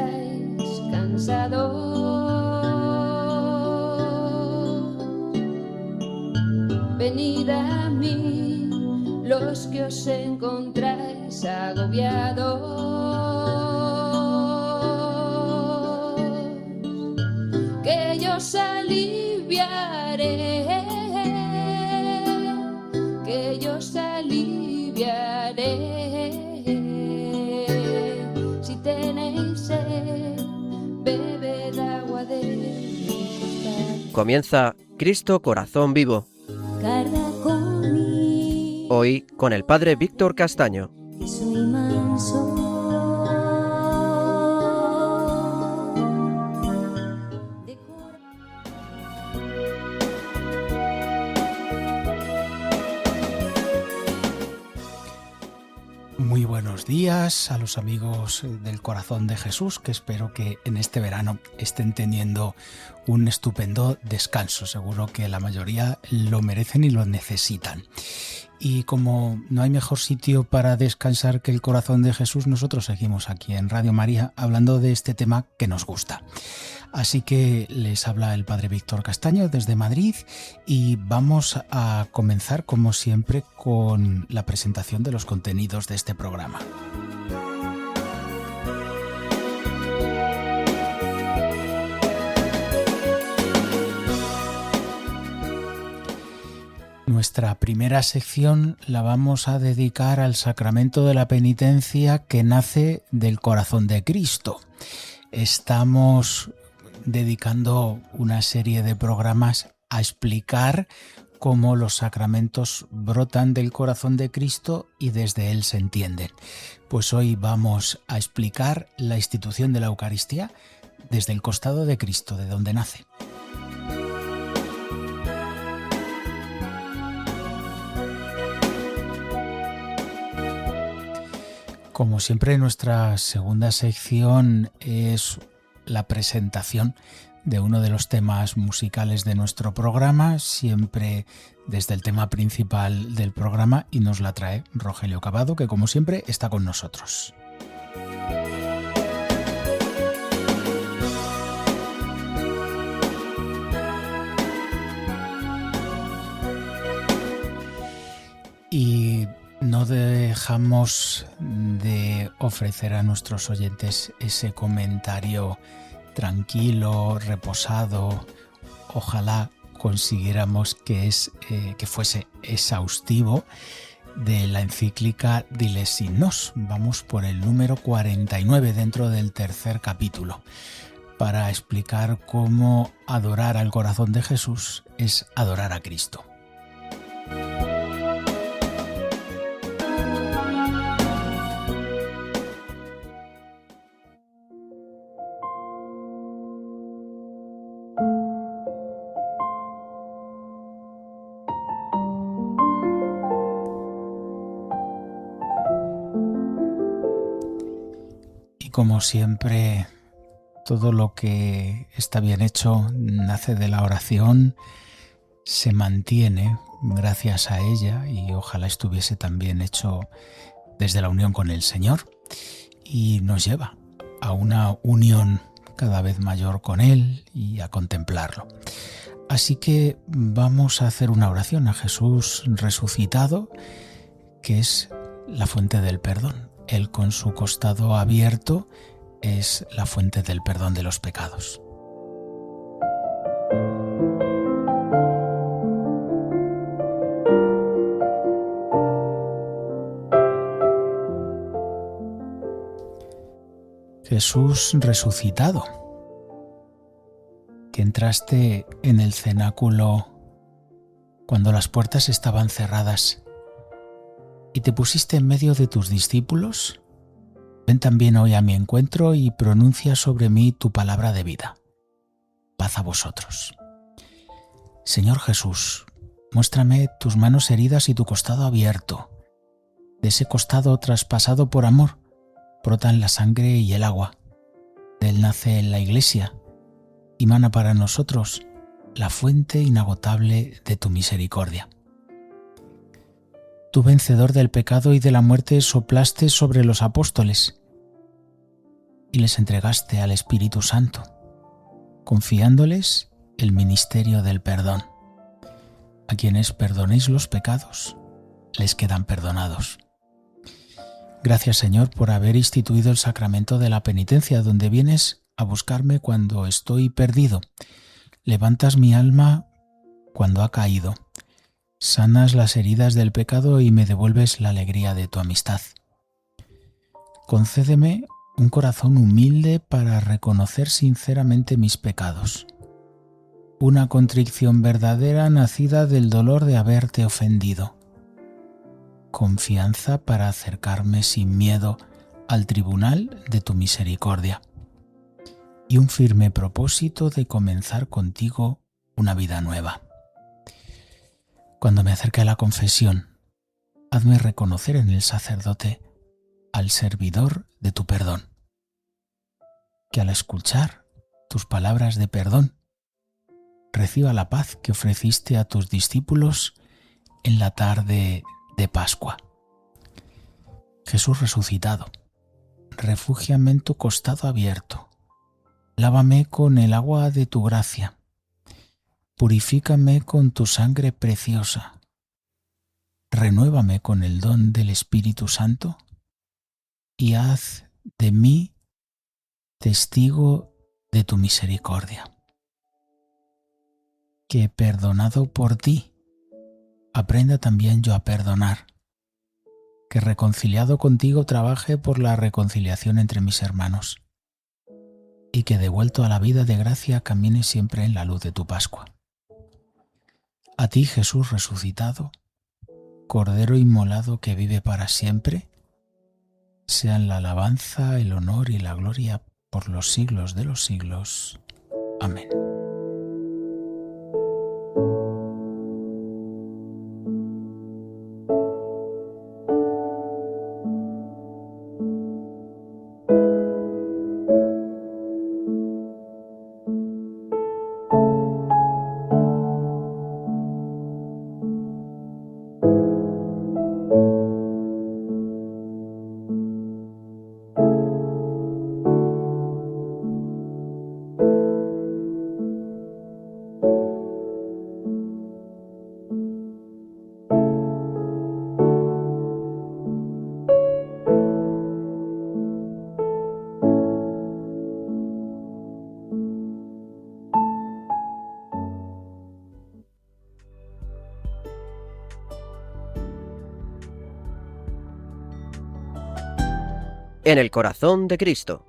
estáis cansados, venid a mí, los que os encontráis agobiados, que yo os aliviaré, que yo os aliviaré. Si tenéis sed, bebed agua de mi costado. Comienza Cristo Corazón Vivo. Carga conmigo, Hoy con el Padre Víctor Castaño. que soy manso. Muy buenos días a los amigos del Corazón de Jesús, que espero que en este verano estén teniendo un estupendo descanso. Seguro que la mayoría lo merecen y lo necesitan. Y como no hay mejor sitio para descansar que el Corazón de Jesús, nosotros seguimos aquí en Radio María hablando de este tema que nos gusta. Así que les habla el Padre Víctor Castaño desde Madrid y vamos a comenzar, como siempre, con la presentación de los contenidos de este programa. Nuestra primera sección la vamos a dedicar al sacramento de la penitencia que nace del corazón de Cristo. Estamos dedicando una serie de programas a explicar cómo los sacramentos brotan del corazón de Cristo y desde él se entienden. Pues hoy vamos a explicar la institución de la Eucaristía desde el costado de Cristo, de donde nace. Como siempre, nuestra segunda sección es la presentación de uno de los temas musicales de nuestro programa, siempre desde el tema principal del programa, y nos la trae Rogelio Cavado, que como siempre está con nosotros. Y no dejamos de ofrecer a nuestros oyentes ese comentario tranquilo, reposado. Ojalá consiguiéramos que fuese exhaustivo, de la encíclica Diles in Nos. Vamos por el número 49 dentro del tercer capítulo, para explicar cómo adorar al corazón de Jesús es adorar a Cristo. Como siempre, todo lo que está bien hecho nace de la oración, se mantiene gracias a ella y ojalá estuviese también hecho desde la unión con el Señor, y nos lleva a una unión cada vez mayor con Él y a contemplarlo. Así que vamos a hacer una oración a Jesús resucitado, que es la fuente del perdón. Él, con su costado abierto, es la fuente del perdón de los pecados. Jesús resucitado, que entraste en el cenáculo cuando las puertas estaban cerradas y te pusiste en medio de tus discípulos, ven también hoy a mi encuentro y pronuncia sobre mí tu palabra de vida. Paz a vosotros. Señor Jesús, muéstrame tus manos heridas y tu costado abierto. De ese costado traspasado por amor, brotan la sangre y el agua. De él nace la Iglesia y mana para nosotros la fuente inagotable de tu misericordia. Tú, vencedor del pecado y de la muerte, soplaste sobre los apóstoles y les entregaste al Espíritu Santo, confiándoles el ministerio del perdón. A quienes perdonéis los pecados, les quedan perdonados. Gracias, Señor, por haber instituido el sacramento de la penitencia, donde vienes a buscarme cuando estoy perdido. Levantas mi alma cuando ha caído. Sanas las heridas del pecado y me devuelves la alegría de tu amistad. Concédeme un corazón humilde para reconocer sinceramente mis pecados. Una contrición verdadera nacida del dolor de haberte ofendido. Confianza para acercarme sin miedo al tribunal de tu misericordia. Y un firme propósito de comenzar contigo una vida nueva. Cuando me acerque a la confesión, hazme reconocer en el sacerdote al servidor de tu perdón. Que al escuchar tus palabras de perdón, reciba la paz que ofreciste a tus discípulos en la tarde de Pascua. Jesús resucitado, refúgiame en tu costado abierto. Lávame con el agua de tu gracia. Purifícame con tu sangre preciosa. Renuévame con el don del Espíritu Santo y haz de mí testigo de tu misericordia. Que perdonado por ti, aprenda también yo a perdonar. Que reconciliado contigo trabaje por la reconciliación entre mis hermanos. Y que devuelto a la vida de gracia camine siempre en la luz de tu Pascua. A ti, Jesús resucitado, Cordero inmolado que vive para siempre, sean la alabanza, el honor y la gloria por los siglos de los siglos. Amén. En el corazón de Cristo.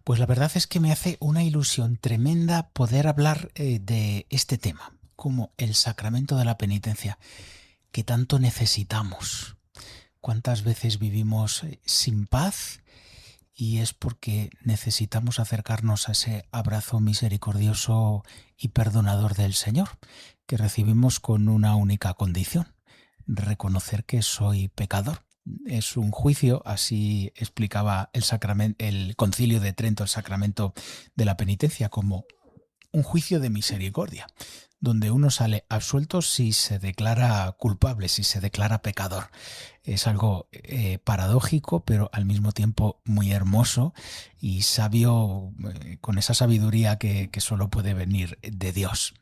Pues la verdad es que me hace una ilusión tremenda poder hablar de este tema, como el sacramento de la penitencia, que tanto necesitamos. ¿Cuántas veces vivimos sin paz? Y es porque necesitamos acercarnos a ese abrazo misericordioso y perdonador del Señor, que recibimos con una única condición: reconocer que soy pecador. Es un juicio, así explicaba el Concilio de Trento, el sacramento de la penitencia, como un juicio de misericordia, donde uno sale absuelto si se declara culpable, si se declara pecador. Es algo paradójico, pero al mismo tiempo muy hermoso y sabio, con esa sabiduría que solo puede venir de Dios.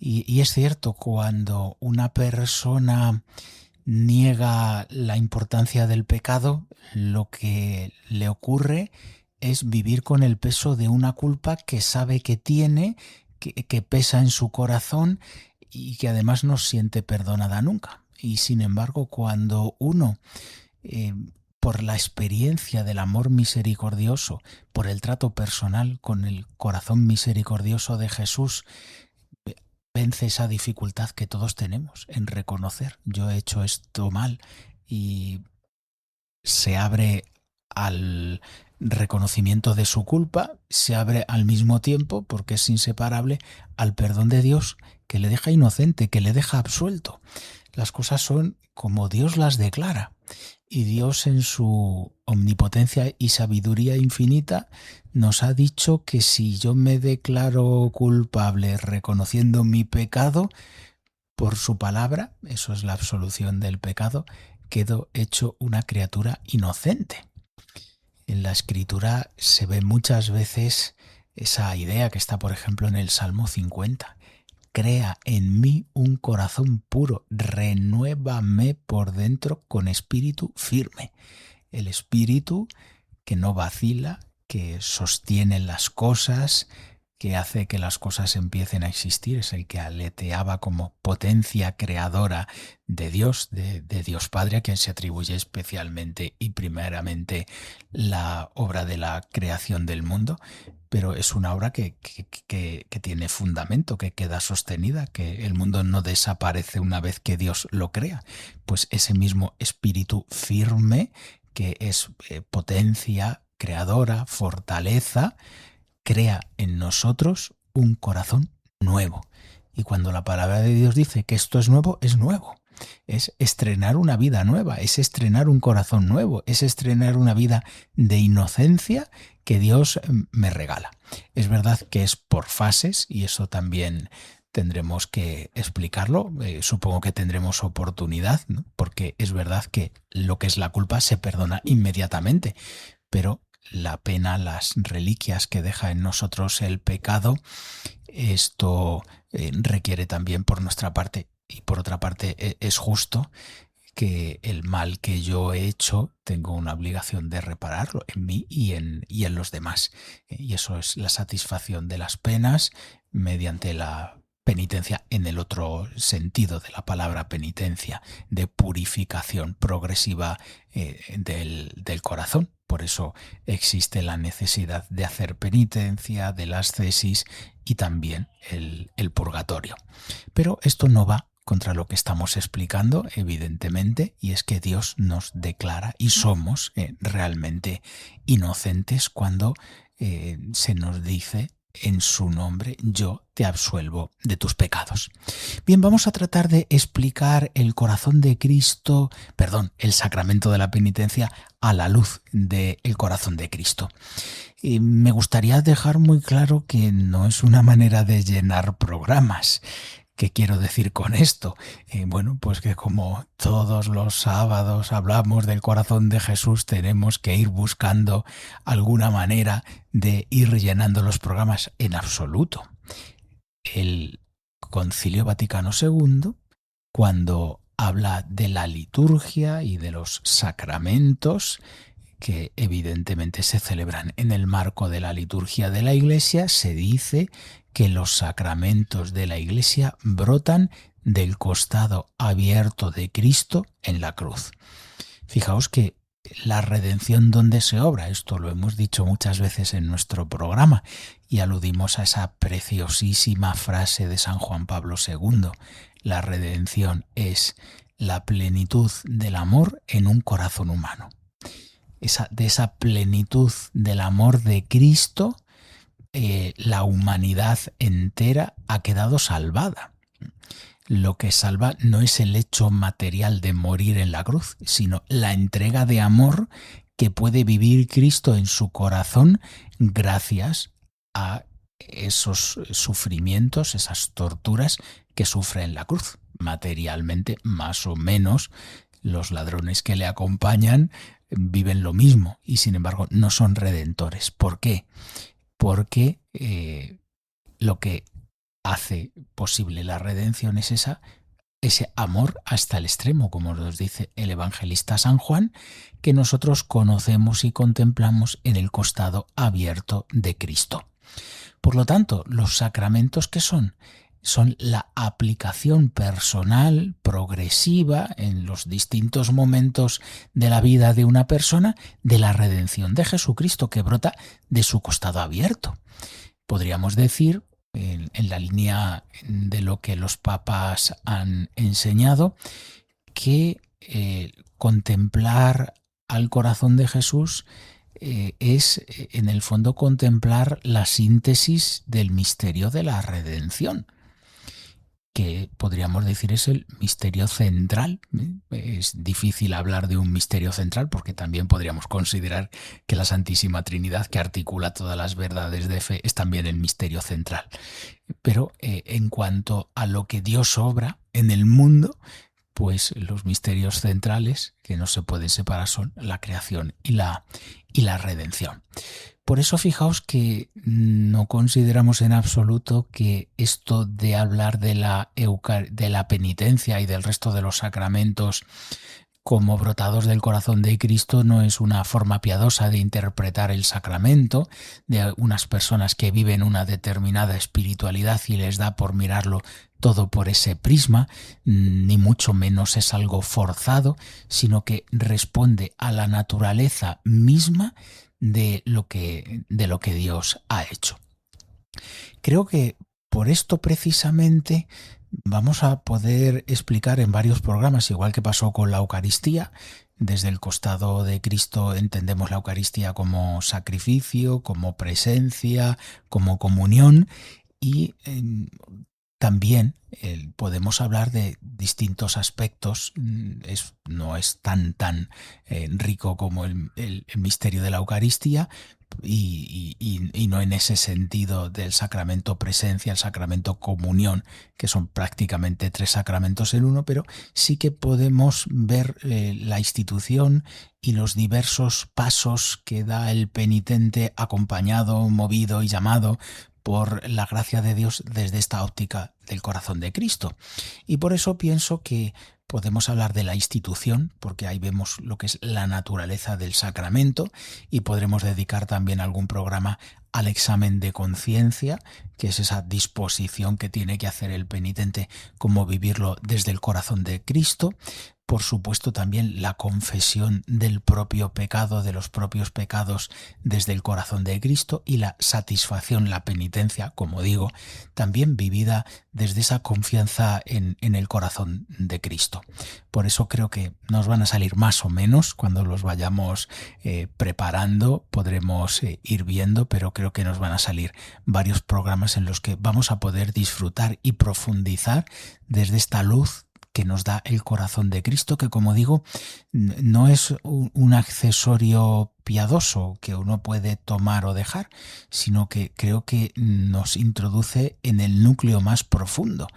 Y es cierto, cuando una persona niega la importancia del pecado, lo que le ocurre es vivir con el peso de una culpa que sabe que tiene, que pesa en su corazón y que además no siente perdonada nunca. Y sin embargo, cuando uno, por la experiencia del amor misericordioso, por el trato personal con el corazón misericordioso de Jesús, vence esa dificultad que todos tenemos en reconocer: yo he hecho esto mal, y se abre al reconocimiento de su culpa, se abre al mismo tiempo, porque es inseparable, al perdón de Dios, que le deja inocente, que le deja absuelto. Las cosas son como Dios las declara, y Dios, en su omnipotencia y sabiduría infinita, nos ha dicho que si yo me declaro culpable reconociendo mi pecado, por su palabra, eso es la absolución del pecado, quedo hecho una criatura inocente. En la Escritura se ve muchas veces esa idea que está, por ejemplo, en el Salmo 50. Crea en mí un corazón puro, renuévame por dentro con espíritu firme. El espíritu que no vacila, que sostiene las cosas, que hace que las cosas empiecen a existir, es el que aleteaba como potencia creadora de Dios, de Dios Padre, a quien se atribuye especialmente y primeramente la obra de la creación del mundo, pero es una obra que tiene fundamento, que queda sostenida, que el mundo no desaparece una vez que Dios lo crea. Pues ese mismo espíritu firme, que es potencia creadora, fortaleza, crea en nosotros un corazón nuevo. Y cuando la palabra de Dios dice que esto es nuevo, es nuevo. Es estrenar una vida nueva, es estrenar un corazón nuevo, es estrenar una vida de inocencia que Dios me regala. Es verdad que es por fases y eso también tendremos que explicarlo. Supongo que tendremos oportunidad, ¿no? Porque es verdad que lo que es la culpa se perdona inmediatamente, pero la pena, las reliquias que deja en nosotros el pecado, esto requiere también por nuestra parte, y por otra parte es justo que el mal que yo he hecho tengo una obligación de repararlo en mí y en los demás. Y eso es la satisfacción de las penas mediante la penitencia en el otro sentido de la palabra penitencia, de purificación progresiva del corazón. Por eso existe la necesidad de hacer penitencia, de la ascesis y también el purgatorio. Pero esto no va contra lo que estamos explicando, evidentemente, y es que Dios nos declara y somos realmente inocentes cuando se nos dice en su nombre, yo te absuelvo de tus pecados. Bien, vamos a tratar de explicar el corazón de Cristo, el sacramento de la penitencia a la luz del corazón de Cristo. Y me gustaría dejar muy claro que no es una manera de llenar programas. ¿Qué quiero decir con esto? Pues que como todos los sábados hablamos del corazón de Jesús, tenemos que ir buscando alguna manera de ir llenando los programas en absoluto. El Concilio Vaticano II, cuando habla de la liturgia y de los sacramentos, que evidentemente se celebran en el marco de la liturgia de la Iglesia, se dice que los sacramentos de la Iglesia brotan del costado abierto de Cristo en la cruz. Fijaos que la redención donde se obra, esto lo hemos dicho muchas veces en nuestro programa y aludimos a esa preciosísima frase de San Juan Pablo II, la redención es la plenitud del amor en un corazón humano. De esa plenitud del amor de Cristo, la humanidad entera ha quedado salvada. Lo que salva no es el hecho material de morir en la cruz, sino la entrega de amor que puede vivir Cristo en su corazón gracias a esos sufrimientos, esas torturas que sufre en la cruz. Materialmente, más o menos, los ladrones que le acompañan viven lo mismo y sin embargo no son redentores. ¿Por qué? Porque lo que hace posible la redención es ese amor hasta el extremo, como nos dice el evangelista San Juan, que nosotros conocemos y contemplamos en el costado abierto de Cristo. Por lo tanto, los sacramentos, ¿qué son? Son la aplicación personal, progresiva, en los distintos momentos de la vida de una persona, de la redención de Jesucristo que brota de su costado abierto. Podríamos decir, en la línea de lo que los papas han enseñado, que contemplar al corazón de Jesús es, en el fondo, contemplar la síntesis del misterio de la redención, que podríamos decir es el misterio central. Es difícil hablar de un misterio central porque también podríamos considerar que la Santísima Trinidad, que articula todas las verdades de fe, es también el misterio central. Pero en cuanto a lo que Dios obra en el mundo, pues los misterios centrales que no se pueden separar son la creación y la redención. Por eso fijaos que no consideramos en absoluto que esto de hablar de la penitencia y del resto de los sacramentos como brotados del corazón de Cristo no es una forma piadosa de interpretar el sacramento, de unas personas que viven una determinada espiritualidad y les da por mirarlo todo por ese prisma, ni mucho menos es algo forzado, sino que responde a la naturaleza misma de lo que Dios ha hecho. Creo que por esto precisamente vamos a poder explicar en varios programas, igual que pasó con la Eucaristía. Desde el costado de Cristo entendemos la Eucaristía como sacrificio, como presencia, como comunión, y también podemos hablar de distintos aspectos. No es tan rico como el misterio de la Eucaristía, y no en ese sentido del sacramento presencia, el sacramento comunión, que son prácticamente 3 sacramentos en uno, pero sí que podemos ver la institución y los diversos pasos que da el penitente acompañado, movido y llamado por la gracia de Dios desde esta óptica del corazón de Cristo. Y por eso pienso que podemos hablar de la institución, porque ahí vemos lo que es la naturaleza del sacramento, y podremos dedicar también algún programa al examen de conciencia, que es esa disposición que tiene que hacer el penitente, cómo vivirlo desde el corazón de Cristo. Por supuesto, también la confesión del propio pecado, de los propios pecados desde el corazón de Cristo, y la satisfacción, la penitencia, como digo, también vivida desde esa confianza en el corazón de Cristo. Por eso creo que nos van a salir más o menos, cuando los vayamos preparando, podremos ir viendo, pero creo que nos van a salir varios programas en los que vamos a poder disfrutar y profundizar desde esta luz que nos da el corazón de Cristo, que, como digo, no es un accesorio piadoso que uno puede tomar o dejar, sino que creo que nos introduce en el núcleo más profundo.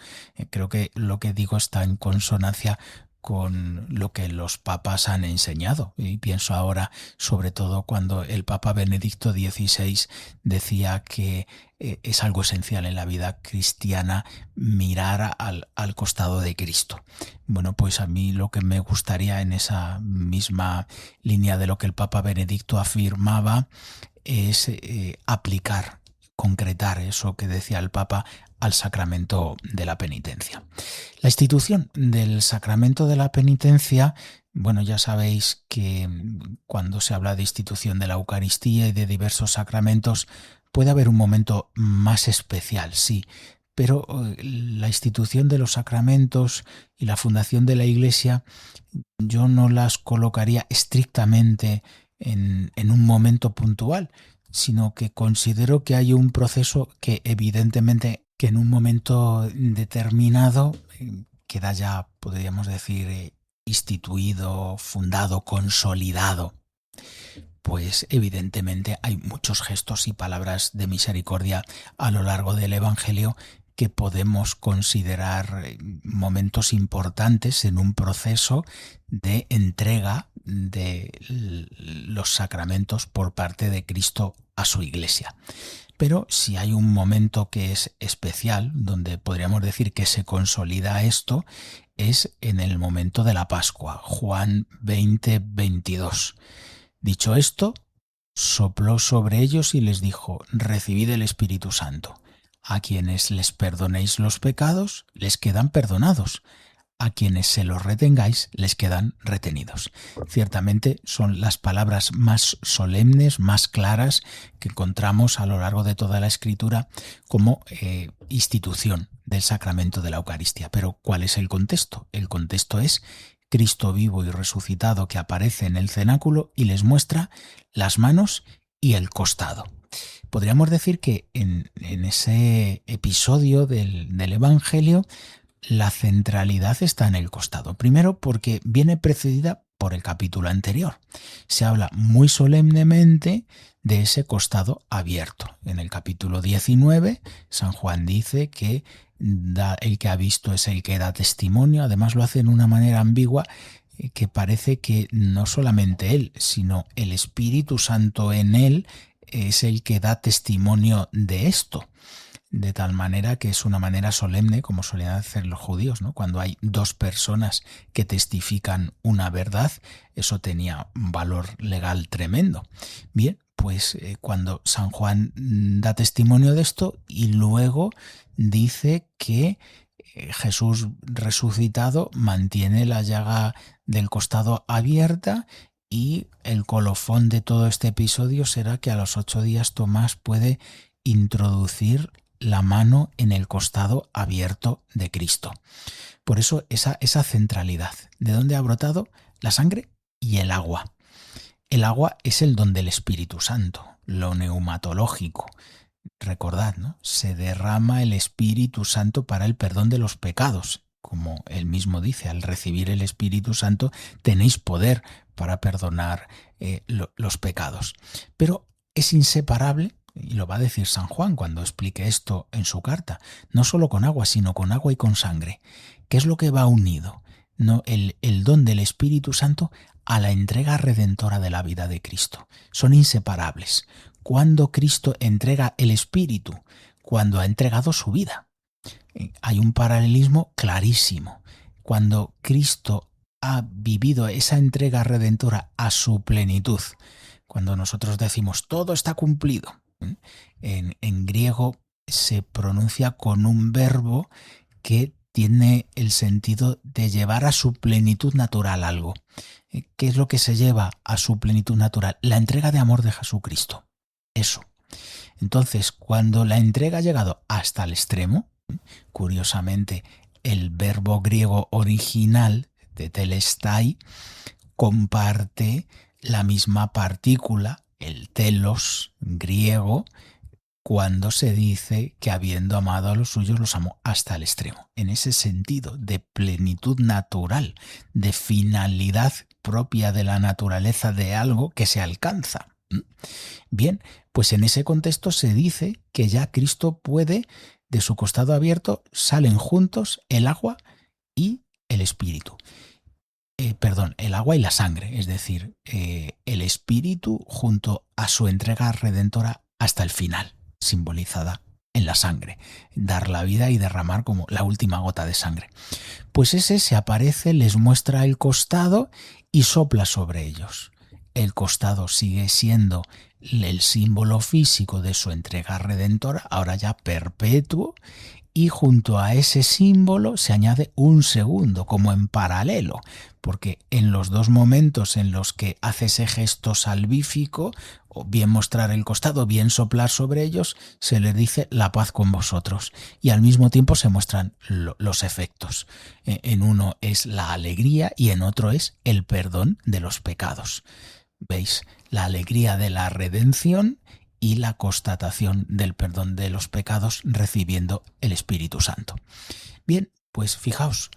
Creo que lo que digo está en consonancia con lo que los papas han enseñado, y pienso ahora sobre todo cuando el Papa Benedicto XVI decía que es algo esencial en la vida cristiana mirar al costado de Cristo. Bueno, pues a mí lo que me gustaría, en esa misma línea de lo que el Papa Benedicto afirmaba, es aplicar, concretar eso que decía el Papa al sacramento de la penitencia. La institución del sacramento de la penitencia, bueno, ya sabéis que cuando se habla de institución de la Eucaristía y de diversos sacramentos, puede haber un momento más especial, sí, pero la institución de los sacramentos y la fundación de la Iglesia, yo no las colocaría estrictamente en un momento puntual, sino que considero que hay un proceso que evidentemente que en un momento determinado queda ya, podríamos decir, instituido, fundado, consolidado. Pues evidentemente hay muchos gestos y palabras de misericordia a lo largo del Evangelio que podemos considerar momentos importantes en un proceso de entrega de los sacramentos por parte de Cristo a su Iglesia. Pero si hay un momento que es especial, donde podríamos decir que se consolida esto, es en el momento de la Pascua, Juan 20:22. Dicho esto, sopló sobre ellos y les dijo: recibid el Espíritu Santo. A quienes les perdonéis los pecados, les quedan perdonados. A quienes se los retengáis, les quedan retenidos. Ciertamente son las palabras más solemnes, más claras que encontramos a lo largo de toda la Escritura como institución del sacramento de la Eucaristía. Pero ¿cuál es el contexto? El contexto es Cristo vivo y resucitado, que aparece en el cenáculo y les muestra las manos y el costado. Podríamos decir que en ese episodio del Evangelio, la centralidad está en el costado. Primero, porque viene precedida por el capítulo anterior. Se habla muy solemnemente de ese costado abierto. En el capítulo 19, San Juan dice que el que ha visto es el que da testimonio. Además lo hace de una manera ambigua, que parece que no solamente él, sino el Espíritu Santo en él es el que da testimonio de esto. De tal manera que es una manera solemne, como solían hacer los judíos, ¿no? Cuando hay dos personas que testifican una verdad, eso tenía un valor legal tremendo. Bien, pues cuando San Juan da testimonio de esto y luego dice que Jesús resucitado mantiene la llaga del costado abierta, y el colofón de todo este episodio será que a los 8 días Tomás puede introducir la mano en el costado abierto de Cristo. Por eso esa centralidad. ¿De dónde ha brotado? La sangre y el agua. El agua es el don del Espíritu Santo, lo neumatológico. Recordad, ¿no? Se derrama el Espíritu Santo para el perdón de los pecados. Como él mismo dice, al recibir el Espíritu Santo tenéis poder para perdonar los pecados. Pero es inseparable, y lo va a decir San Juan cuando explique esto en su carta, no solo con agua, sino con agua y con sangre. ¿Qué es lo que va unido? No, el don del Espíritu Santo a la entrega redentora de la vida de Cristo. Son inseparables. Cuando Cristo entrega el Espíritu, cuando ha entregado su vida. Hay un paralelismo clarísimo. Cuando Cristo ha vivido esa entrega redentora a su plenitud, cuando nosotros decimos todo está cumplido, en griego se pronuncia con un verbo que tiene el sentido de llevar a su plenitud natural algo. ¿Qué es lo que se lleva a su plenitud natural? La entrega de amor de Jesucristo. Eso. Entonces, cuando la entrega ha llegado hasta el extremo, curiosamente, el verbo griego original de telestai comparte la misma partícula, el telos griego, cuando se dice que habiendo amado a los suyos los amó hasta el extremo. En ese sentido de plenitud natural, de finalidad propia de la naturaleza de algo que se alcanza. Bien, pues en ese contexto se dice que ya Cristo puede, de su costado abierto, salen juntos el agua y el Espíritu. El agua y la sangre, es decir, el Espíritu junto a su entrega redentora hasta el final, simbolizada en la sangre, dar la vida y derramar como la última gota de sangre. Pues ese se aparece, les muestra el costado y sopla sobre ellos. El costado sigue siendo el símbolo físico de su entrega redentora, ahora ya perpetuo, y junto a ese símbolo se añade un segundo, como en paralelo, porque en los dos momentos en los que hace ese gesto salvífico, o bien mostrar el costado, bien soplar sobre ellos, se les dice la paz con vosotros, y al mismo tiempo se muestran los efectos. En uno es la alegría y en otro es el perdón de los pecados. ¿Veis? La alegría de la redención y la constatación del perdón de los pecados recibiendo el Espíritu Santo. Bien, pues fijaos,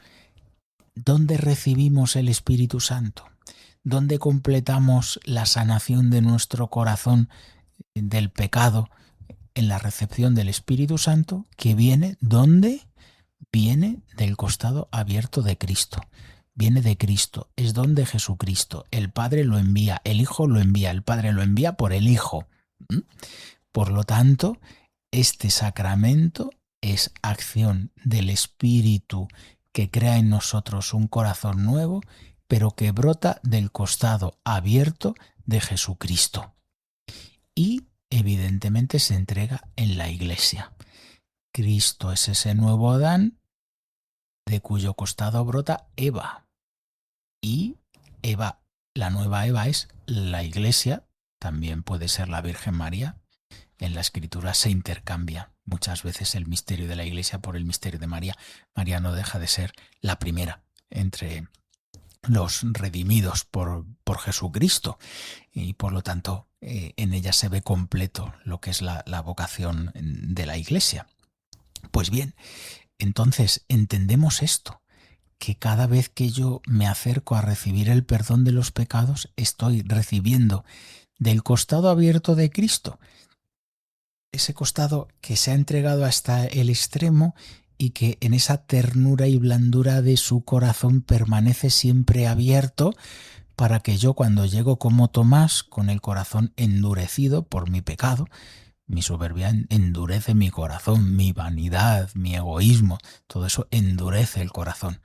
¿dónde recibimos el Espíritu Santo? ¿Dónde completamos la sanación de nuestro corazón del pecado? En la recepción del Espíritu Santo, que viene, ¿dónde? Viene del costado abierto de Cristo. Viene de Cristo, es don de Jesucristo. El Padre lo envía, el Hijo lo envía, el Padre lo envía por el Hijo. Por lo tanto, este sacramento es acción del Espíritu que crea en nosotros un corazón nuevo, pero que brota del costado abierto de Jesucristo. Y evidentemente se entrega en la Iglesia. Cristo es ese nuevo Adán de cuyo costado brota Eva. Y Eva, la nueva Eva es la Iglesia, también puede ser la Virgen María. En la Escritura se intercambia muchas veces el misterio de la Iglesia por el misterio de María. María no deja de ser la primera entre los redimidos por Jesucristo y por lo tanto en ella se ve completo lo que es la vocación de la Iglesia. Pues bien, entonces entendemos esto, que cada vez que yo me acerco a recibir el perdón de los pecados, estoy recibiendo del costado abierto de Cristo, ese costado que se ha entregado hasta el extremo y que en esa ternura y blandura de su corazón permanece siempre abierto, para que yo, cuando llego como Tomás, con el corazón endurecido por mi pecado, mi soberbia endurece mi corazón, mi vanidad, mi egoísmo, todo eso endurece el corazón.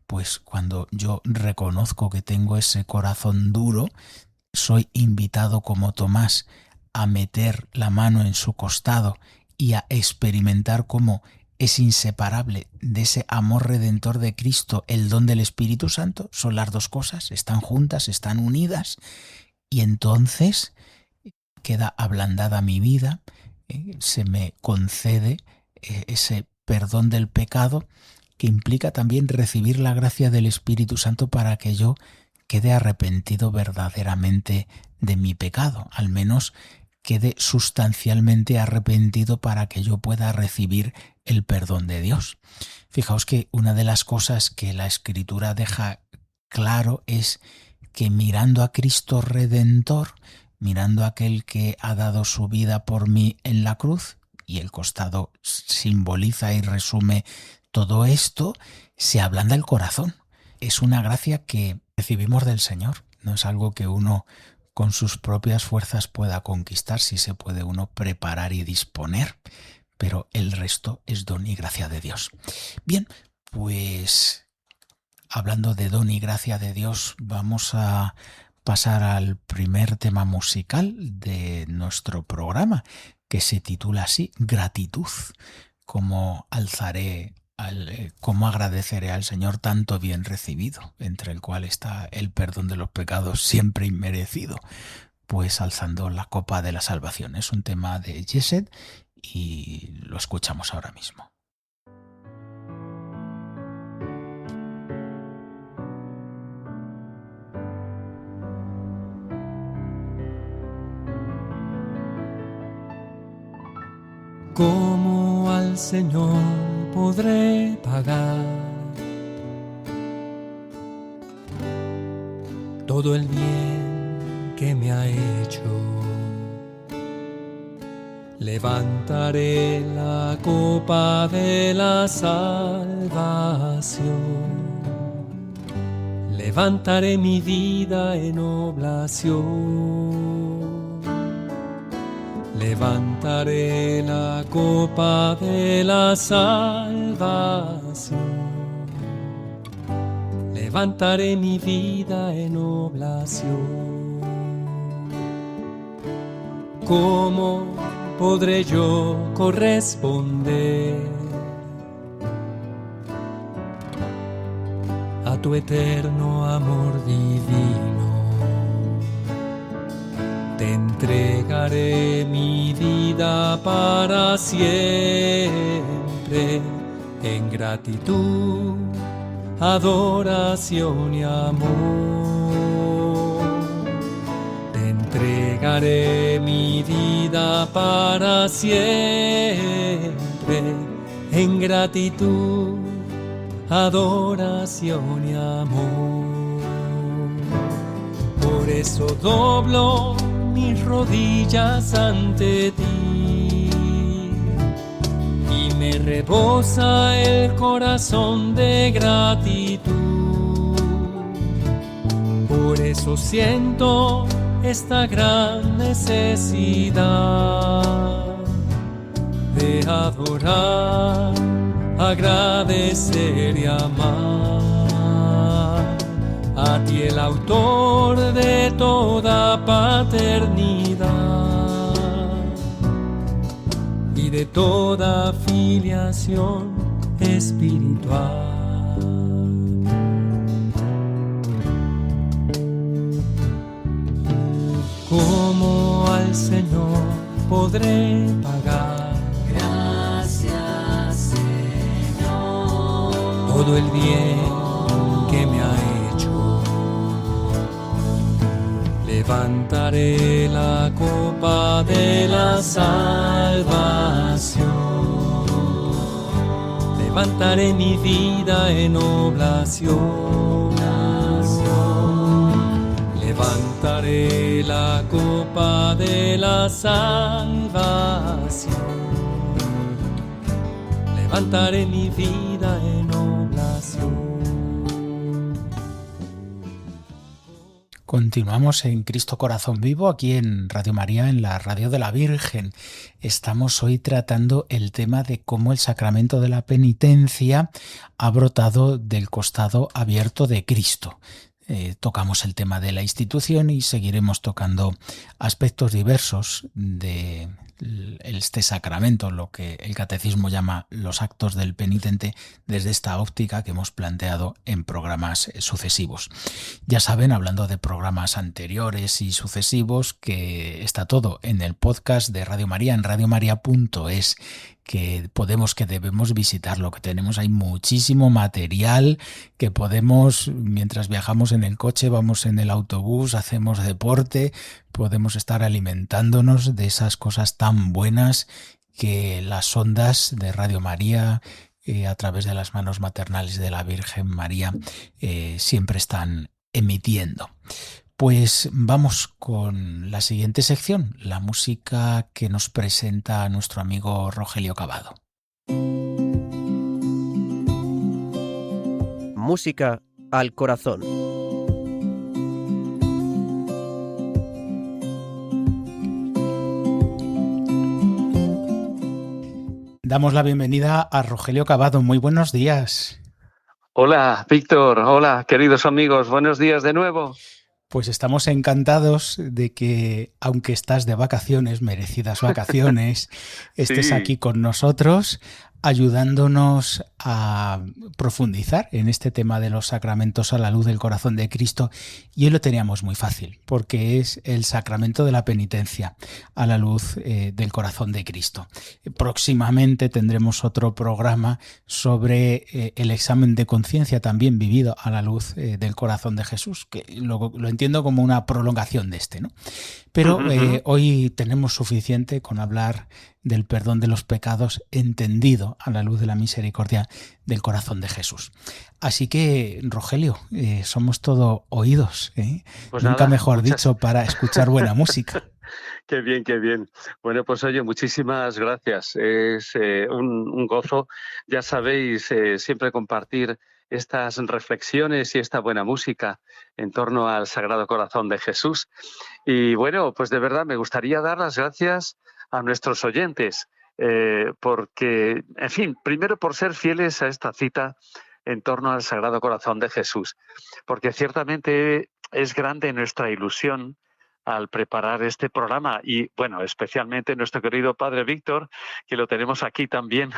Pues cuando yo reconozco que tengo ese corazón duro, soy invitado como Tomás a meter la mano en su costado y a experimentar cómo es inseparable de ese amor redentor de Cristo el don del Espíritu Santo. Son las dos cosas, están juntas, están unidas, y entonces queda ablandada mi vida, se me concede ese perdón del pecado, que implica también recibir la gracia del Espíritu Santo para que yo quede arrepentido verdaderamente de mi pecado, al menos quede sustancialmente arrepentido para que yo pueda recibir el perdón de Dios. Fijaos que una de las cosas que la Escritura deja claro es que mirando a Cristo Redentor, mirando a aquel que ha dado su vida por mí en la cruz, y el costado simboliza y resume todo esto, se ablanda el corazón. Es una gracia que recibimos del Señor, no es algo que uno con sus propias fuerzas pueda conquistar, si se puede uno preparar y disponer, pero el resto es don y gracia de Dios. Bien, pues hablando de don y gracia de Dios, vamos a pasar al primer tema musical de nuestro programa, que se titula así, Gratitud. Cómo agradeceré al Señor tanto bien recibido, entre el cual está el perdón de los pecados siempre inmerecido, pues alzando la copa de la salvación. Es un tema de Gesed y lo escuchamos ahora mismo. ¿Cómo al Señor podré pagar todo el bien que me ha hecho? Levantaré la copa de la salvación, levantaré mi vida en oblación. Levantaré la copa de la salvación, levantaré mi vida en oblación. ¿Cómo podré yo corresponder a tu eterno amor divino? Te entregaré mi vida para siempre, en gratitud, adoración y amor. Te entregaré mi vida para siempre, en gratitud, adoración y amor. Por eso doblo mis rodillas ante ti y me rebosa el corazón de gratitud. Por eso siento esta gran necesidad de adorar, agradecer y amar a ti, el autor de toda paternidad y de toda filiación espiritual. ¿Cómo al Señor podré pagar? Gracias, Señor, Todo el bien que me ha hecho. Levantaré la copa de la salvación, levantaré mi vida en oblación. Levantaré la copa de la salvación. Levantaré mi vida en oblación. Continuamos en Cristo Corazón Vivo, aquí en Radio María, en la Radio de la Virgen. Estamos hoy tratando el tema de cómo el sacramento de la penitencia ha brotado del costado abierto de Cristo. Tocamos el tema de la institución y seguiremos tocando aspectos diversos de este sacramento, lo que el catecismo llama los actos del penitente, desde esta óptica que hemos planteado en programas sucesivos. Ya saben, hablando de programas anteriores y sucesivos, que está todo en el podcast de Radio María, en radiomaria.es, que debemos visitarlo, que tenemos ahí muchísimo material, que podemos, mientras viajamos en el coche, vamos en el autobús, hacemos deporte, podemos estar alimentándonos de esas cosas tan buenas que las ondas de Radio María, a través de las manos maternales de la Virgen María, siempre están emitiendo. Pues vamos con la siguiente sección, la música que nos presenta nuestro amigo Rogelio Cavado. Música al corazón. Damos la bienvenida a Rogelio Cavado. Muy buenos días. Hola, Víctor. Hola, queridos amigos. Buenos días de nuevo. Pues estamos encantados de que, aunque estás de vacaciones, merecidas vacaciones, estés aquí con nosotros, ayudándonos a profundizar en este tema de los sacramentos a la luz del corazón de Cristo. Y hoy lo teníamos muy fácil, porque es el sacramento de la penitencia a la luz del corazón de Cristo. Próximamente tendremos otro programa sobre el examen de conciencia también vivido a la luz del corazón de Jesús, que lo entiendo como una prolongación de este, ¿no? Pero hoy tenemos suficiente con hablar del perdón de los pecados entendido a la luz de la misericordia del corazón de Jesús. Así que, Rogelio, somos todo oídos, ¿eh? Pues Nunca nada, mejor dicho, para escuchar buena música. Qué bien, qué bien. Bueno, pues oye, muchísimas gracias. Es un gozo, ya sabéis, siempre compartir estas reflexiones y esta buena música en torno al Sagrado Corazón de Jesús. Y bueno, pues de verdad me gustaría dar las gracias a nuestros oyentes, porque, en fin, primero por ser fieles a esta cita en torno al Sagrado Corazón de Jesús, porque ciertamente es grande nuestra ilusión al preparar este programa y, bueno, especialmente nuestro querido Padre Víctor, que lo tenemos aquí también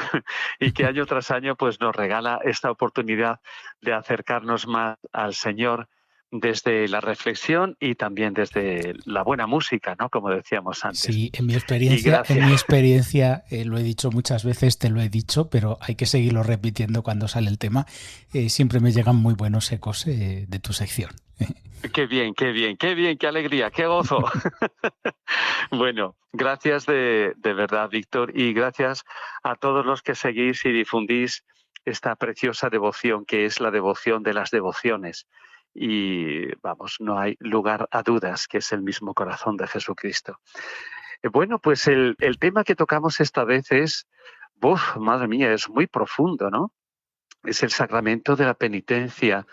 y que año tras año pues nos regala esta oportunidad de acercarnos más al Señor desde la reflexión y también desde la buena música, ¿no? Como decíamos antes. Sí, en mi experiencia lo he dicho muchas veces, te lo he dicho, pero hay que seguirlo repitiendo cuando sale el tema. Siempre me llegan muy buenos ecos de tu sección. Qué bien, qué bien, qué bien, qué alegría, qué gozo. Bueno, gracias de verdad, Víctor, y gracias a todos los que seguís y difundís esta preciosa devoción que es la devoción de las devociones. Y vamos, no hay lugar a dudas que es el mismo corazón de Jesucristo. Bueno, pues el tema que tocamos esta vez es, madre mía, es muy profundo, ¿no? Es el sacramento de la penitencia,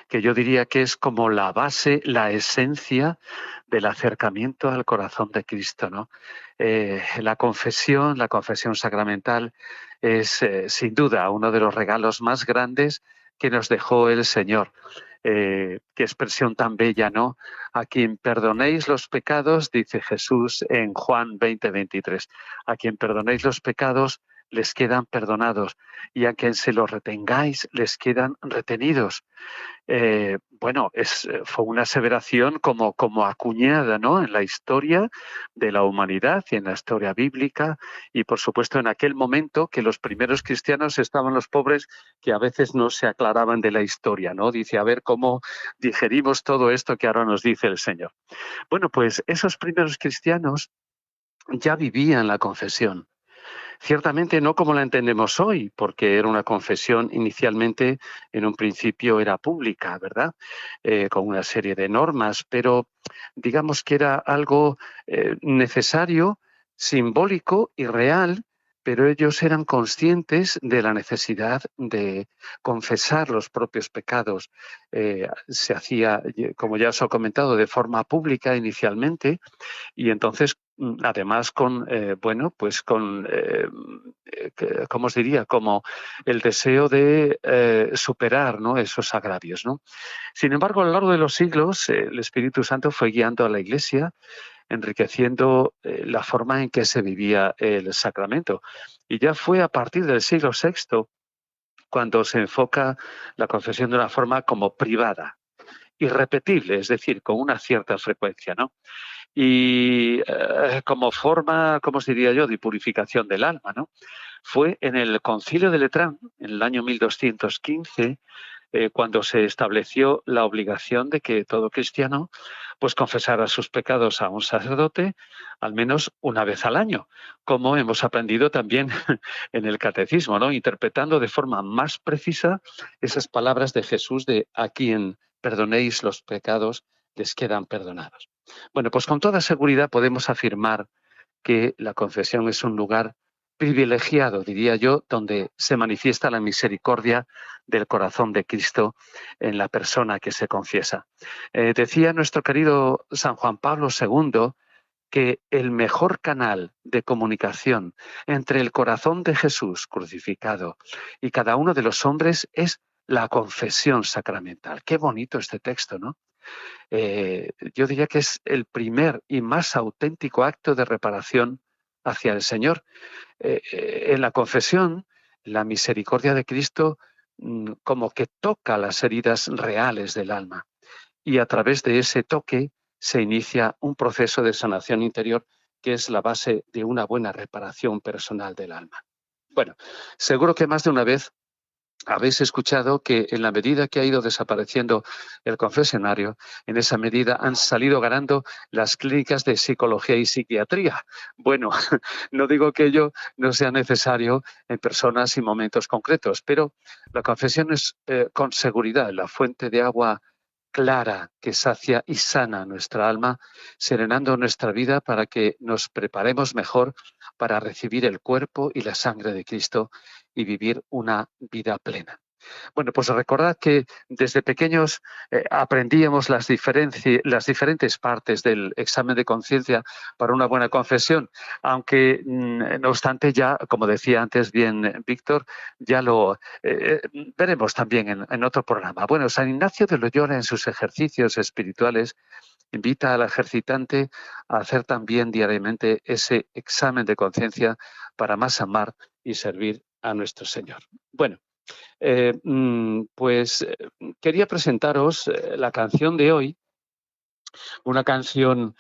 que yo diría que es como la base, la esencia del acercamiento al corazón de Cristo, ¿no? La confesión sacramental es sin duda uno de los regalos más grandes que nos dejó el Señor. Qué expresión tan bella, ¿no? A quien perdonéis los pecados, dice Jesús en Juan 20:23, a quien perdonéis los pecados, les quedan perdonados, y a quien se los retengáis, les quedan retenidos. Fue una aseveración como acuñada, ¿no? En la historia de la humanidad y en la historia bíblica, y por supuesto en aquel momento que los primeros cristianos estaban los pobres que a veces no se aclaraban de la historia, ¿no? Dice, a ver cómo digerimos todo esto que ahora nos dice el Señor. Bueno, pues esos primeros cristianos ya vivían la confesión. Ciertamente no como la entendemos hoy, porque era una confesión inicialmente, en un principio era pública, ¿verdad? Con una serie de normas, pero digamos que era algo necesario, simbólico y real, pero ellos eran conscientes de la necesidad de confesar los propios pecados. Se hacía, como ya os he comentado, de forma pública inicialmente, y entonces además con, pues con, ¿cómo os diría? Como el deseo de superar, ¿no?, esos agravios, ¿no? Sin embargo, a lo largo de los siglos, el Espíritu Santo fue guiando a la Iglesia, enriqueciendo la forma en que se vivía el sacramento. Y ya fue a partir del siglo VI cuando se enfoca la confesión de una forma como privada, irrepetible, es decir, con una cierta frecuencia, ¿no? Y como forma, ¿cómo os diría yo?, de purificación del alma, ¿no? Fue en el Concilio de Letrán, en el año 1215, cuando se estableció la obligación de que todo cristiano pues confesara sus pecados a un sacerdote al menos una vez al año, como hemos aprendido también en el catecismo, ¿no?, interpretando de forma más precisa esas palabras de Jesús de a quien perdonéis los pecados les quedan perdonados. Bueno, pues con toda seguridad podemos afirmar que la confesión es un lugar privilegiado, diría yo, donde se manifiesta la misericordia del corazón de Cristo en la persona que se confiesa. Decía nuestro querido San Juan Pablo II que el mejor canal de comunicación entre el corazón de Jesús crucificado y cada uno de los hombres es la confesión sacramental. Qué bonito este texto, ¿no? Yo diría que es el primer y más auténtico acto de reparación hacia el Señor. En la confesión, la misericordia de Cristo como que toca las heridas reales del alma, y a través de ese toque se inicia un proceso de sanación interior que es la base de una buena reparación personal del alma. Bueno, seguro que más de una vez habéis escuchado que en la medida que ha ido desapareciendo el confesionario, en esa medida han salido ganando las clínicas de psicología y psiquiatría. Bueno, no digo que ello no sea necesario en personas y momentos concretos, pero la confesión es con seguridad la fuente de agua clara que sacia y sana nuestra alma, serenando nuestra vida para que nos preparemos mejor para recibir el cuerpo y la sangre de Cristo y vivir una vida plena. Bueno, pues recordad que desde pequeños aprendíamos las diferentes partes del examen de conciencia para una buena confesión, aunque no obstante ya, como decía antes bien Víctor, ya lo veremos también en otro programa. Bueno, San Ignacio de Loyola en sus ejercicios espirituales invita al ejercitante a hacer también diariamente ese examen de conciencia para más amar y servir a nuestro Señor. Bueno, quería presentaros la canción de hoy, una canción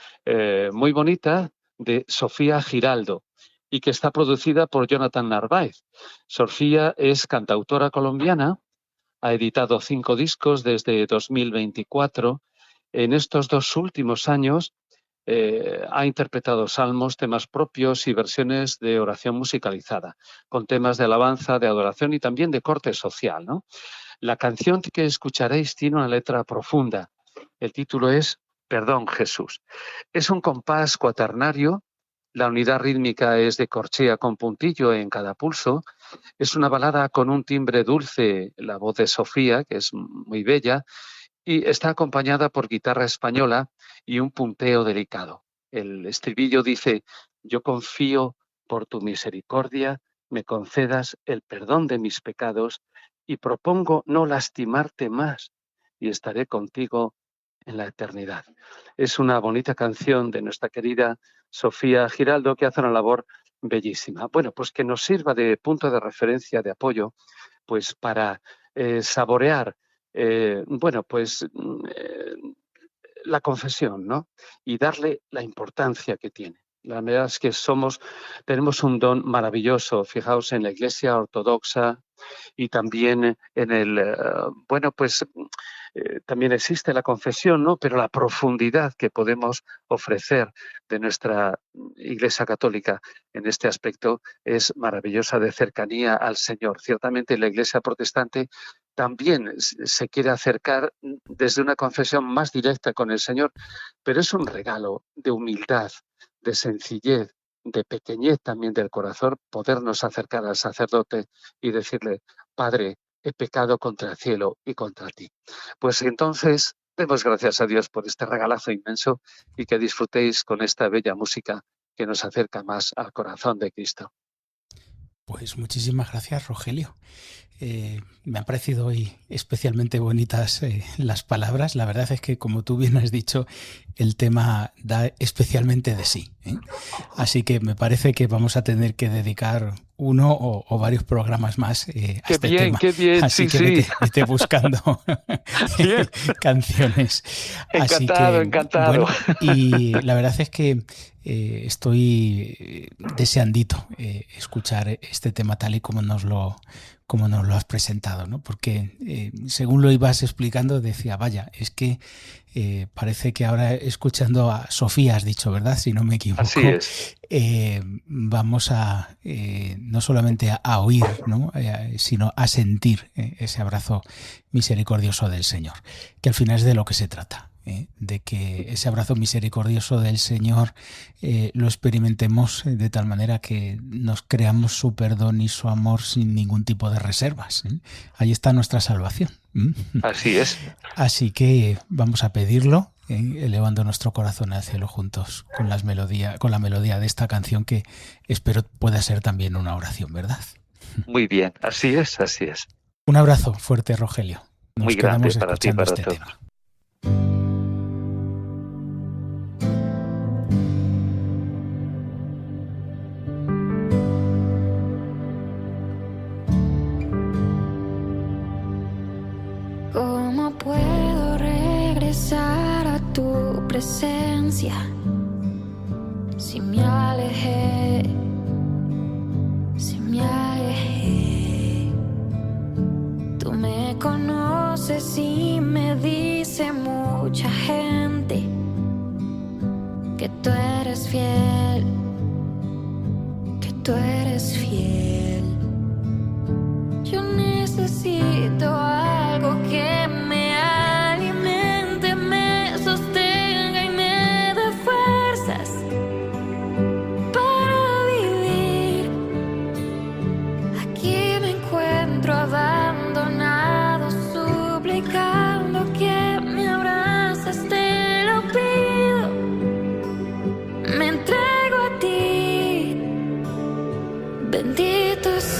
muy bonita de Sofía Giraldo y que está producida por Jonathan Narváez. Sofía es cantautora colombiana, ha editado 5 discos desde 2024. En estos 2 últimos años ha interpretado salmos, temas propios y versiones de oración musicalizada, con temas de alabanza, de adoración y también de corte social, ¿no? La canción que escucharéis tiene una letra profunda. El título es Perdón, Jesús. Es un compás cuaternario. La unidad rítmica es de corchea con puntillo en cada pulso. Es una balada con un timbre dulce, la voz de Sofía, que es muy bella, y está acompañada por guitarra española y un punteo delicado. El estribillo dice: yo confío por tu misericordia, me concedas el perdón de mis pecados y propongo no lastimarte más y estaré contigo en la eternidad. Es una bonita canción de nuestra querida Sofía Giraldo que hace una labor bellísima. Bueno, pues que nos sirva de punto de referencia, de apoyo, pues para saborear la confesión, ¿no? Y darle la importancia que tiene. La verdad es que tenemos un don maravilloso. Fijaos, en la Iglesia ortodoxa, Y también también existe la confesión, ¿no? Pero la profundidad que podemos ofrecer de nuestra Iglesia Católica en este aspecto es maravillosa, de cercanía al Señor. Ciertamente la Iglesia Protestante también se quiere acercar desde una confesión más directa con el Señor, pero es un regalo de humildad, de sencillez, de pequeñez también del corazón, podernos acercar al sacerdote y decirle: Padre, he pecado contra el cielo y contra ti. Pues entonces, demos gracias a Dios por este regalazo inmenso y que disfrutéis con esta bella música que nos acerca más al corazón de Cristo. Pues muchísimas gracias, Rogelio. Me han parecido hoy especialmente bonitas las palabras. La verdad es que, como tú bien has dicho, el tema da especialmente de sí, ¿eh? Así que me parece que vamos a tener que dedicar uno o varios programas más a este tema. ¡Qué bien! Así Sí, que sí. vete buscando canciones. Encantado, encantado. Bueno, y la verdad es que estoy deseandito escuchar este tema tal y como nos lo has presentado, ¿no? Porque según lo ibas explicando decía, vaya, es que parece que ahora escuchando a Sofía, has dicho, ¿verdad? Si no me equivoco. Así es. Vamos a no solamente a oír, ¿no? Sino a sentir ese abrazo misericordioso del Señor, que al final es de lo que se trata. De que ese abrazo misericordioso del Señor lo experimentemos de tal manera que nos creamos su perdón y su amor sin ningún tipo de reservas. Ahí está nuestra salvación. Así es. Así que vamos a pedirlo, elevando nuestro corazón al cielo juntos con la melodía de esta canción, que espero pueda ser también una oración, ¿verdad? Muy bien, así es, así es. Un abrazo fuerte, Rogelio. Nos muy grande quedamos para ti, escuchando para este todos. tema. ¿Cómo puedo regresar a tu presencia si me alejé, si me alejé? Tú me conoces y me dice mucha gente que tú eres fiel, que tú eres fiel. Yo necesito algo que me alimente, me sostenga y me dé fuerzas para vivir. Aquí me encuentro abandonado, suplicando que me abraces, te lo pido. Me entrego a ti, bendito sea.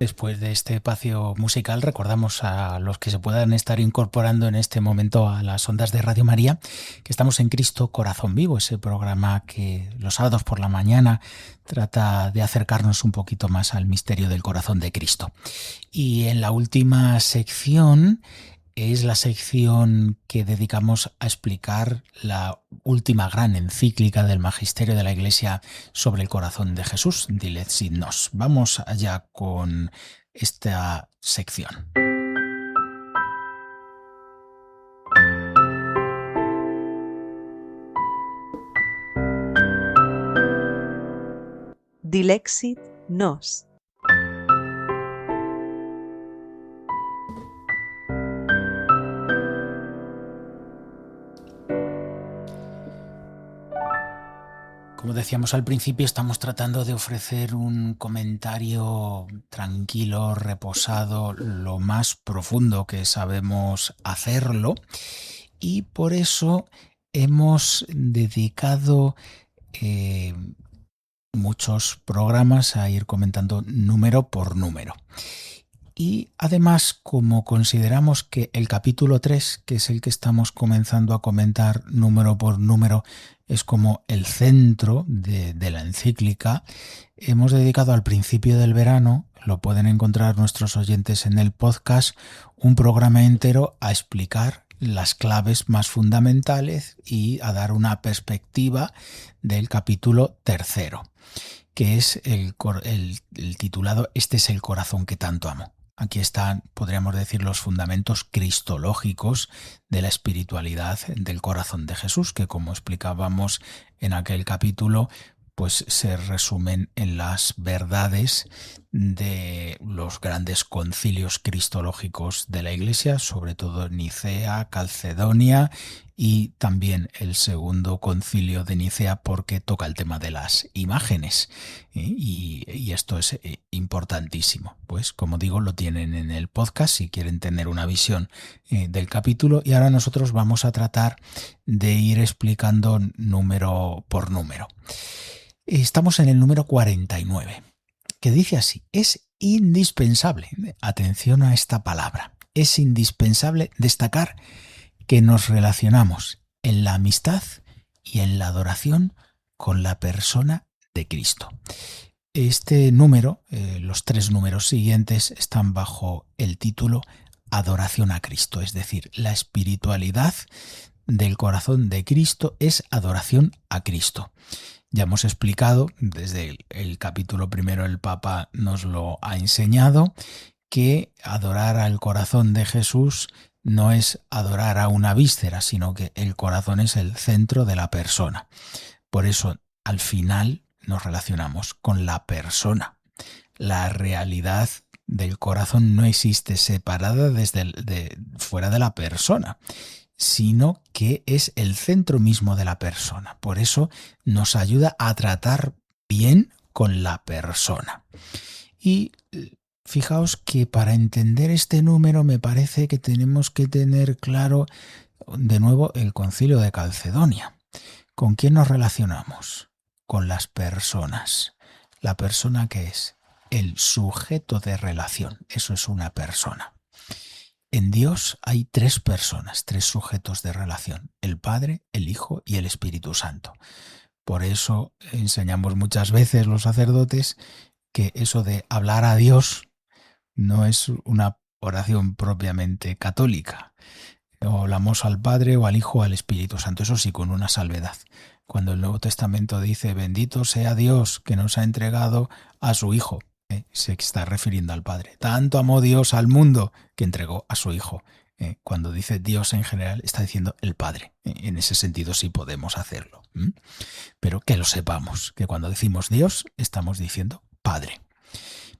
Después de este espacio musical, recordamos a los que se puedan estar incorporando en este momento a las ondas de Radio María que estamos en Cristo Corazón Vivo, ese programa que los sábados por la mañana trata de acercarnos un poquito más al misterio del corazón de Cristo. Y en la última sección es la sección que dedicamos a explicar la última gran encíclica del Magisterio de la Iglesia sobre el corazón de Jesús, Dilexit Nos. Vamos allá con esta sección. Dilexit Nos. Como decíamos al principio, estamos tratando de ofrecer un comentario tranquilo, reposado, lo más profundo que sabemos hacerlo, y por eso hemos dedicado muchos programas a ir comentando número por número. Y además, como consideramos que el capítulo 3, que es el que estamos comenzando a comentar número por número, es como el centro de la encíclica, hemos dedicado al principio del verano, lo pueden encontrar nuestros oyentes en el podcast, un programa entero a explicar las claves más fundamentales y a dar una perspectiva del capítulo 3, que es el titulado Este es el corazón que tanto amo. Aquí están, podríamos decir, los fundamentos cristológicos de la espiritualidad del corazón de Jesús, que como explicábamos en aquel capítulo, pues se resumen en las verdades de los grandes concilios cristológicos de la Iglesia, sobre todo Nicea, Calcedonia y también el segundo concilio de Nicea, porque toca el tema de las imágenes, y esto es importantísimo. Pues como digo, lo tienen en el podcast si quieren tener una visión del capítulo, y ahora nosotros vamos a tratar de ir explicando número por número. Estamos en el número 49, que dice así: es indispensable, atención a esta palabra, es indispensable destacar que nos relacionamos en la amistad y en la adoración con la persona de Cristo. Este número, los 3 números siguientes, están bajo el título Adoración a Cristo, es decir, la espiritualidad del corazón de Cristo es adoración a Cristo. Ya hemos explicado, desde el capítulo 1 el Papa nos lo ha enseñado, que adorar al corazón de Jesús no es adorar a una víscera, sino que el corazón es el centro de la persona. Por eso, al final, nos relacionamos con la persona. La realidad del corazón no existe separada fuera de la persona, sino que es el centro mismo de la persona. Por eso nos ayuda a tratar bien con la persona. Y fijaos que para entender este número me parece que tenemos que tener claro de nuevo el Concilio de Calcedonia. ¿Con quién nos relacionamos? Con las personas. La persona, ¿qué es? El sujeto de relación. Eso es una persona. En Dios hay 3 personas, 3 sujetos de relación: el Padre, el Hijo y el Espíritu Santo. Por eso enseñamos muchas veces los sacerdotes que eso de hablar a Dios no es una oración propiamente católica. O hablamos al Padre o al Hijo o al Espíritu Santo, eso sí, con una salvedad. Cuando el Nuevo Testamento dice bendito sea Dios que nos ha entregado a su Hijo, se está refiriendo al Padre. Tanto amó Dios al mundo que entregó a su Hijo. Cuando dice Dios en general, está diciendo el Padre. En ese sentido sí podemos hacerlo. Pero que lo sepamos, que cuando decimos Dios, estamos diciendo Padre.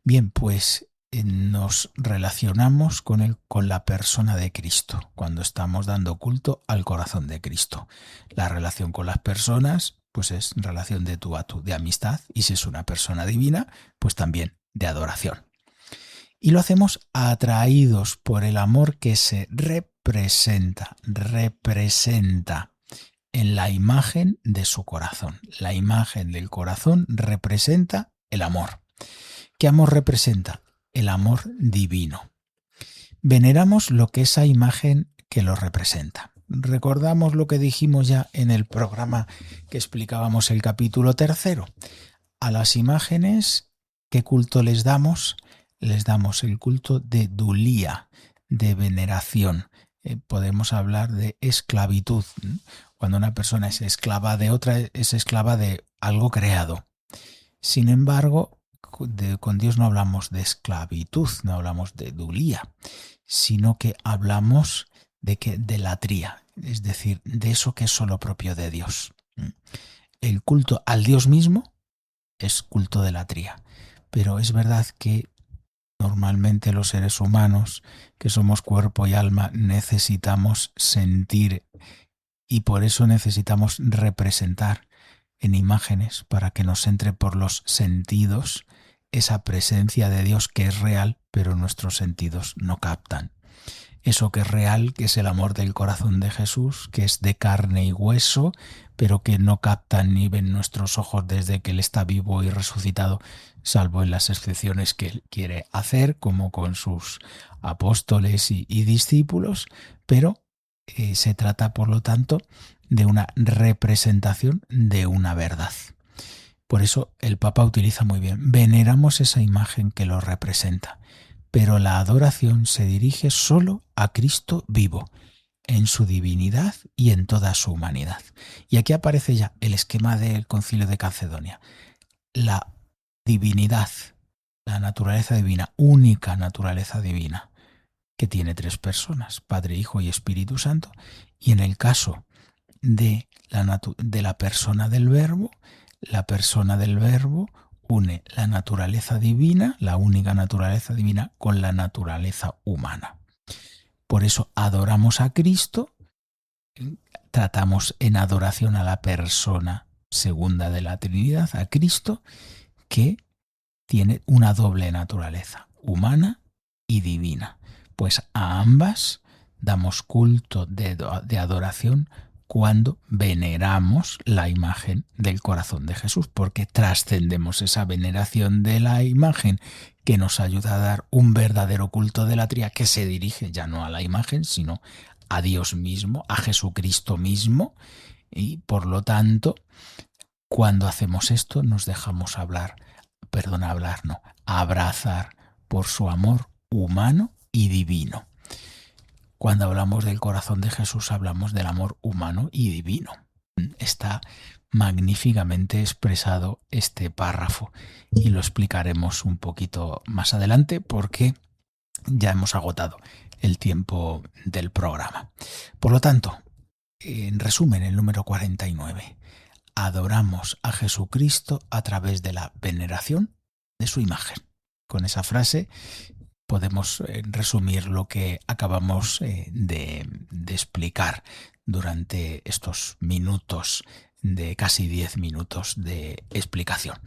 Bien, pues nos relacionamos con la persona de Cristo, cuando estamos dando culto al corazón de Cristo. La relación con las personas, pues es relación de tú a tú, de amistad, y si es una persona divina, pues también de adoración. Y lo hacemos atraídos por el amor que se representa en la imagen de su corazón. La imagen del corazón representa el amor. ¿Qué amor representa? el amor divino. Veneramos lo que esa imagen que lo representa. Recordamos lo que dijimos ya en el programa que explicábamos el capítulo 3. A las imágenes, ¿qué culto les damos? Les damos el culto de dulía, de veneración. Podemos hablar de esclavitud. Cuando una persona es esclava de otra, es esclava de algo creado. Sin embargo, con Dios no hablamos de esclavitud, no hablamos de dulía, sino que hablamos de latría, es decir, de eso que es solo propio de Dios. El culto al Dios mismo es culto de latría, pero es verdad que normalmente los seres humanos, que somos cuerpo y alma, necesitamos sentir y por eso necesitamos representar en imágenes para que nos entre por los sentidos esa presencia de Dios que es real, pero nuestros sentidos no captan. Eso que es real, que es el amor del corazón de Jesús, que es de carne y hueso, pero que no captan ni ven nuestros ojos desde que Él está vivo y resucitado, salvo en las excepciones que Él quiere hacer, como con sus apóstoles y discípulos, pero se trata, por lo tanto, de una representación de una verdad. Por eso el Papa utiliza muy bien, veneramos esa imagen que lo representa, pero la adoración se dirige solo a Cristo vivo, en su divinidad y en toda su humanidad. Y aquí aparece ya el esquema del Concilio de Calcedonia. La divinidad, la naturaleza divina, única naturaleza divina, que tiene 3 personas, Padre, Hijo y Espíritu Santo, y en el caso de la persona del Verbo, la persona del Verbo une la naturaleza divina, la única naturaleza divina, con la naturaleza humana. Por eso adoramos a Cristo, tratamos en adoración a la persona segunda de la Trinidad, a Cristo, que tiene una doble naturaleza, humana y divina. Pues a ambas damos culto de adoración cuando veneramos la imagen del corazón de Jesús, porque trascendemos esa veneración de la imagen que nos ayuda a dar un verdadero culto de latría que se dirige ya no a la imagen, sino a Dios mismo, a Jesucristo mismo, y por lo cuando hacemos esto nos dejamos abrazar por su amor humano y divino. Cuando hablamos del corazón de Jesús hablamos del amor humano y divino. Está magníficamente expresado este párrafo y lo explicaremos un poquito más adelante porque ya hemos agotado el tiempo del programa. Por lo tanto, en resumen, el número 49, adoramos a Jesucristo a través de la veneración de su imagen. Con esa frase podemos resumir lo que acabamos de explicar durante estos minutos, de casi 10 minutos de explicación.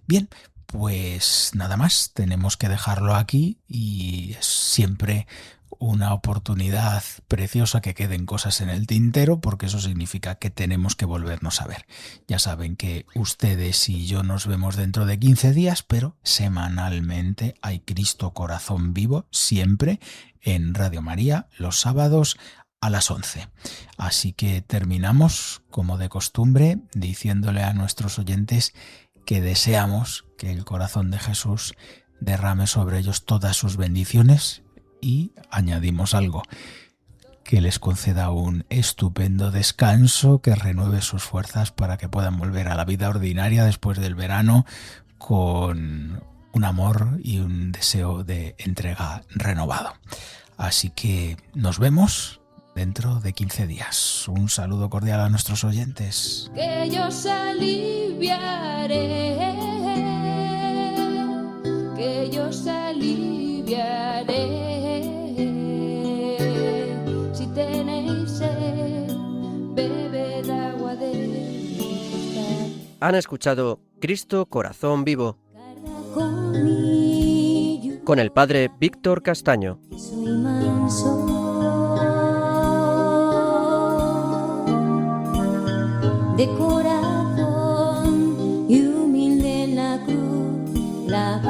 Bien, pues nada más, tenemos que dejarlo aquí y es siempre una oportunidad preciosa que queden cosas en el tintero, porque eso significa que tenemos que volvernos a ver. Ya saben que ustedes y yo nos vemos dentro de 15 días, pero semanalmente hay Cristo Corazón Vivo, siempre en Radio María, los sábados a las 11. Así que terminamos, como de costumbre, diciéndole a nuestros oyentes que deseamos que el corazón de Jesús derrame sobre ellos todas sus bendiciones. Y añadimos algo, que les conceda un estupendo descanso, que renueve sus fuerzas para que puedan volver a la vida ordinaria después del verano con un amor y un deseo de entrega renovado. Así que nos vemos dentro de 15 días. Un saludo cordial a nuestros oyentes. Que yo os aliviaré, que yo os aliviaré. Si tenéis sed, bebed agua de mi costal. Han escuchado Cristo Corazón Vivo Conmigo, con el Padre Víctor Castaño. que soy manso de corazón y humilde en la cruz. La